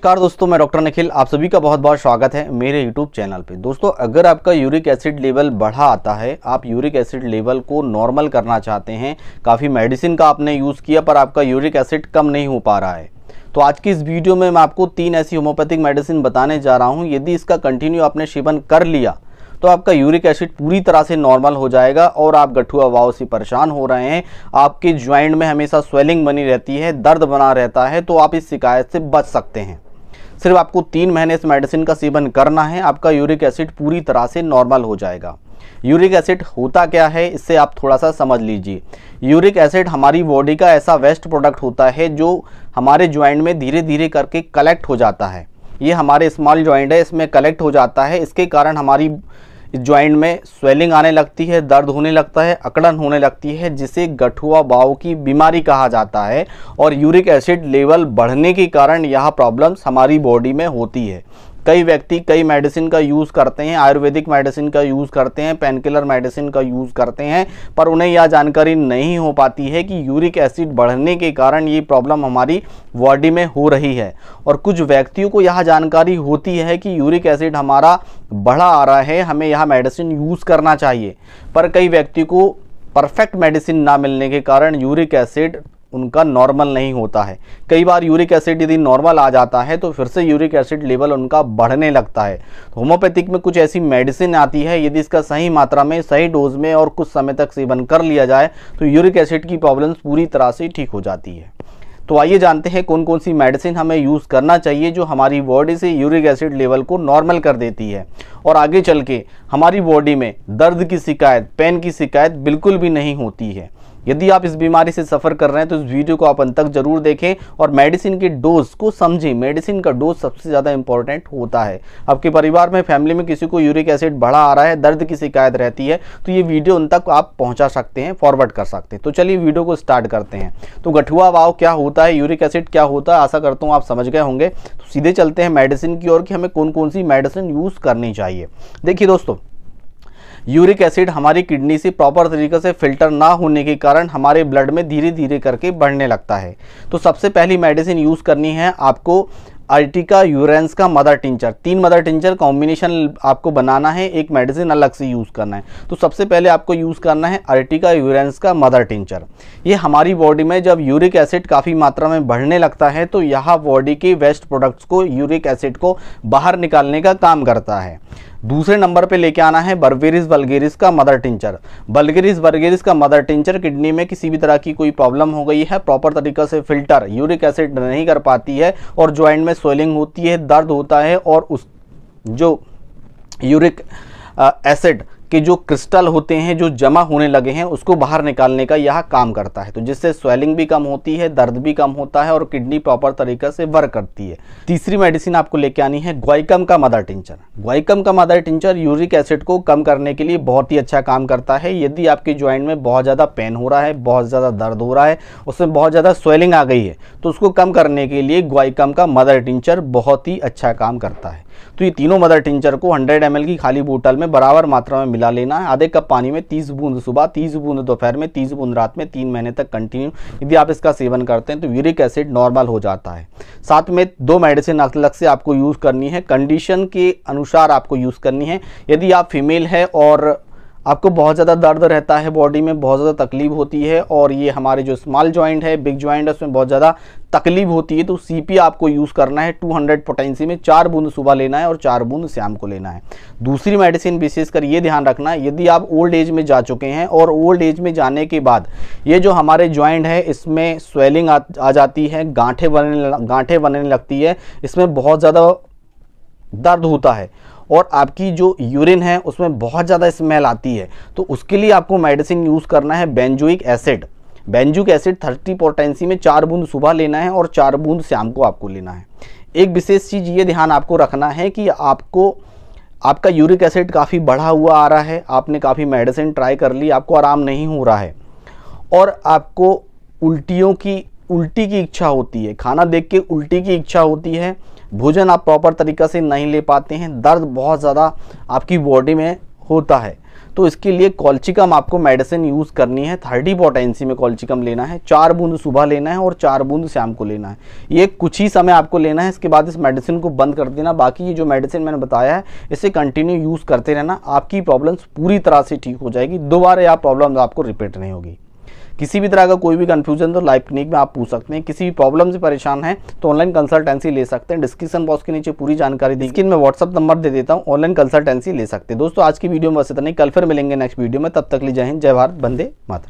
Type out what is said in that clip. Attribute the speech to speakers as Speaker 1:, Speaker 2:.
Speaker 1: नमस्कार दोस्तों, मैं डॉक्टर निखिल। आप सभी का बहुत बहुत स्वागत है मेरे यूट्यूब चैनल पे। दोस्तों, अगर आपका यूरिक एसिड लेवल बढ़ा आता है, आप यूरिक एसिड लेवल को नॉर्मल करना चाहते हैं, काफ़ी मेडिसिन का आपने यूज़ किया पर आपका यूरिक एसिड कम नहीं हो पा रहा है, तो आज की इस वीडियो में मैं आपको 3 ऐसी होम्योपैथिक मेडिसिन बताने जा रहा हूँ। यदि इसका कंटिन्यू आपने सेवन कर लिया तो आपका यूरिक एसिड पूरी तरह से नॉर्मल हो जाएगा और आप गठुआ वाव से परेशान हो रहे हैं, आपके ज्वाइंट में हमेशा स्वेलिंग बनी रहती है, दर्द बना रहता है, तो आप इस शिकायत से बच सकते हैं। सिर्फ आपको 3 महीने इस मेडिसिन का सेवन करना है, आपका यूरिक एसिड पूरी तरह से नॉर्मल हो जाएगा। यूरिक एसिड होता क्या है, इससे आप थोड़ा सा समझ लीजिए। यूरिक एसिड हमारी बॉडी का ऐसा वेस्ट प्रोडक्ट होता है जो हमारे ज्वाइंट में धीरे धीरे करके कलेक्ट हो जाता है। ये हमारे स्मॉल ज्वाइंट है, इसमें कलेक्ट हो जाता है। इसके कारण हमारी ज्वाइंट में स्वेलिंग आने लगती है, दर्द होने लगता है, अकड़न होने लगती है, जिसे गठुआ वाव की बीमारी कहा जाता है। और यूरिक एसिड लेवल बढ़ने के कारण यह प्रॉब्लम्स हमारी बॉडी में होती है। कई व्यक्ति कई मेडिसिन का यूज़ करते हैं, आयुर्वेदिक मेडिसिन का यूज़ करते हैं, पेन किलर मेडिसिन का यूज़ करते हैं, पर उन्हें यह जानकारी नहीं हो पाती है कि यूरिक एसिड बढ़ने के कारण ये प्रॉब्लम हमारी बॉडी में हो रही है। और कुछ व्यक्तियों को यह जानकारी होती है कि यूरिक एसिड हमारा बढ़ा आ रहा है, हमें यह मेडिसिन यूज़ करना चाहिए, पर कई व्यक्ति को परफेक्ट मेडिसिन ना मिलने के कारण यूरिक एसिड उनका नॉर्मल नहीं होता है। कई बार यूरिक एसिड यदि नॉर्मल आ जाता है तो फिर से यूरिक एसिड लेवल उनका बढ़ने लगता है। तो होम्योपैथिक में कुछ ऐसी मेडिसिन आती है, यदि इसका सही मात्रा में, सही डोज में और कुछ समय तक सेवन कर लिया जाए तो यूरिक एसिड की प्रॉब्लम्स पूरी तरह से ठीक हो जाती है। तो आइए जानते हैं कौन कौन सी मेडिसिन हमें यूज़ करना चाहिए जो हमारी बॉडी से यूरिक एसिड लेवल को नॉर्मल कर देती है और आगे चल के हमारी बॉडी में दर्द की शिकायत, पेन की शिकायत बिल्कुल भी नहीं होती है। यदि आप इस बीमारी से सफ़र कर रहे हैं तो इस वीडियो को आप अंत तक जरूर देखें और मेडिसिन के डोज को समझें। मेडिसिन का डोज सबसे ज़्यादा इंपॉर्टेंट होता है। आपके परिवार में, फैमिली में किसी को यूरिक एसिड बढ़ा आ रहा है, दर्द की शिकायत रहती है, तो ये वीडियो उन तक आप पहुंचा सकते हैं, फॉरवर्ड कर सकते हैं। तो चलिए वीडियो को स्टार्ट करते हैं। तो गठुआ वाव क्या होता है, यूरिक एसिड क्या होता है, आशा करता हूँ आप समझ गए होंगे। तो सीधे चलते हैं मेडिसिन की ओर कि हमें कौन कौन सी मेडिसिन यूज़ करनी चाहिए। देखिए दोस्तों, यूरिक एसिड हमारी किडनी से प्रॉपर तरीके से फिल्टर ना होने के कारण हमारे ब्लड में धीरे धीरे करके बढ़ने लगता है। तो सबसे पहली मेडिसिन यूज़ करनी है आपको अर्टिका यूरेंस का mother tincture. 3 mother tincture combination आपको बनाना है, एक मेडिसिन अलग से यूज़ करना है। तो सबसे पहले आपको यूज़ करना है अर्टिका यूरेंस का मदर टिंचर। ये हमारी बॉडी में जब यूरिक एसिड काफ़ी मात्रा में बढ़ने लगता है तो यह बॉडी के वेस्ट प्रोडक्ट्स को, यूरिक एसिड को बाहर निकालने का काम करता है। दूसरे नंबर पे लेके आना है बर्गेरिस वल्गेरिस का मदर टिंचर। बल्गेरिस वल्गेरिस का मदर टिंचर किडनी में किसी भी तरह की कोई प्रॉब्लम हो गई है, प्रॉपर तरीके से फिल्टर यूरिक एसिड नहीं कर पाती है और ज्वाइंट में स्वेलिंग होती है, दर्द होता है और उस जो यूरिक एसिड के जो क्रिस्टल होते हैं जो जमा होने लगे हैं उसको बाहर निकालने का यह काम करता है। तो जिससे स्वेलिंग भी कम होती है, दर्द भी कम होता है और किडनी प्रॉपर तरीके से वर्क करती है। तीसरी मेडिसिन आपको लेके आनी है ग्वाइकम का मदर टिंचर। ग्वाइकम का मदर टिंचर यूरिक एसिड को कम करने के लिए बहुत ही अच्छा काम करता है। यदि आपके ज्वाइंट में बहुत ज़्यादा पेन हो रहा है, बहुत ज़्यादा दर्द हो रहा है, उसमें बहुत ज़्यादा स्वेलिंग आ गई है, तो उसको कम करने के लिए ग्वाइकम का मदर टिंचर बहुत ही अच्छा काम करता है। तो ये तीनों मदर टिंचर को 100 ml की खाली बोतल में बराबर मात्रा में मिला लेना है। आधे कप पानी में 30 बूंद सुबह, 30 बूंद दोपहर में, 30 बूंद रात में, 3 महीने तक कंटिन्यू यदि आप इसका सेवन करते हैं तो यूरिक एसिड नॉर्मल हो जाता है। साथ में 2 मेडिसिन अलग से आपको यूज़ करनी है, कंडीशन के अनुसार आपको यूज़ करनी है। यदि आप फीमेल है और आपको बहुत ज़्यादा दर्द रहता है, बॉडी में बहुत ज़्यादा तकलीफ होती है और ये हमारे जो स्मॉल जॉइंट है, बिग जॉइंट है, उसमें बहुत ज़्यादा तकलीफ होती है, तो सीपी आपको यूज़ करना है 200 पोटेंसी में। 4 बूंद सुबह लेना है और 4 बूंद शाम को लेना है। दूसरी मेडिसिन विशेषकर ये ध्यान रखना है, यदि आप ओल्ड एज में जा चुके हैं और ओल्ड एज में जाने के बाद ये जो हमारे जॉइंट है इसमें स्वेलिंग आ जाती है, गांठें बनने लगती है, इसमें बहुत ज़्यादा दर्द होता है और आपकी जो यूरिन है उसमें बहुत ज़्यादा स्मेल आती है, तो उसके लिए आपको मेडिसिन यूज़ करना है benzoic acid. Benzoic acid 30 potency में 4 बूंद सुबह लेना है और 4 बूंद शाम को आपको लेना है। एक विशेष चीज़ ये ध्यान आपको रखना है कि आपका यूरिक एसिड काफ़ी बढ़ा हुआ आ रहा है, आपने काफ़ी मेडिसिन ट्राई कर ली, आपको आराम नहीं हो रहा है और आपको उल्टी की इच्छा होती है, खाना देख के उल्टी की इच्छा होती है, भोजन आप प्रॉपर तरीक़ा से नहीं ले पाते हैं, दर्द बहुत ज़्यादा आपकी बॉडी में होता है, तो इसके लिए कॉल्चिकम आपको मेडिसिन यूज़ करनी है। 30 पोटेंसी में कॉल्चिकम लेना है, 4 बूंद सुबह लेना है और 4 बूंद शाम को लेना है। ये कुछ ही समय आपको लेना है, इसके बाद इस मेडिसिन को बंद कर देना। बाकी ये जो मेडिसिन मैंने बताया है इसे कंटिन्यू यूज़ करते रहना, आपकी प्रॉब्लम्स पूरी तरह से ठीक हो जाएगी। दोबारा यह प्रॉब्लम आपको रिपीट नहीं होगी। किसी भी तरह का कोई भी कंफ्यूजन तो लाइव क्लिनिक में आप पूछ सकते हैं। किसी भी प्रॉब्लम से परेशान हैं तो ऑनलाइन कंसल्टेंसी ले सकते हैं। डिस्क्रिप्शन बॉक्स के नीचे पूरी जानकारी दी, मैं व्हाट्सअप नंबर दे देता हूं, ऑनलाइन कंसल्टेंसी ले सकते हैं। दोस्तों आज की वीडियो में बस इतना ही, कल फिर मिलेंगे नेक्स्ट वीडियो में। तब तक ले जय हिंद, जय भारत, वंदे मातरम।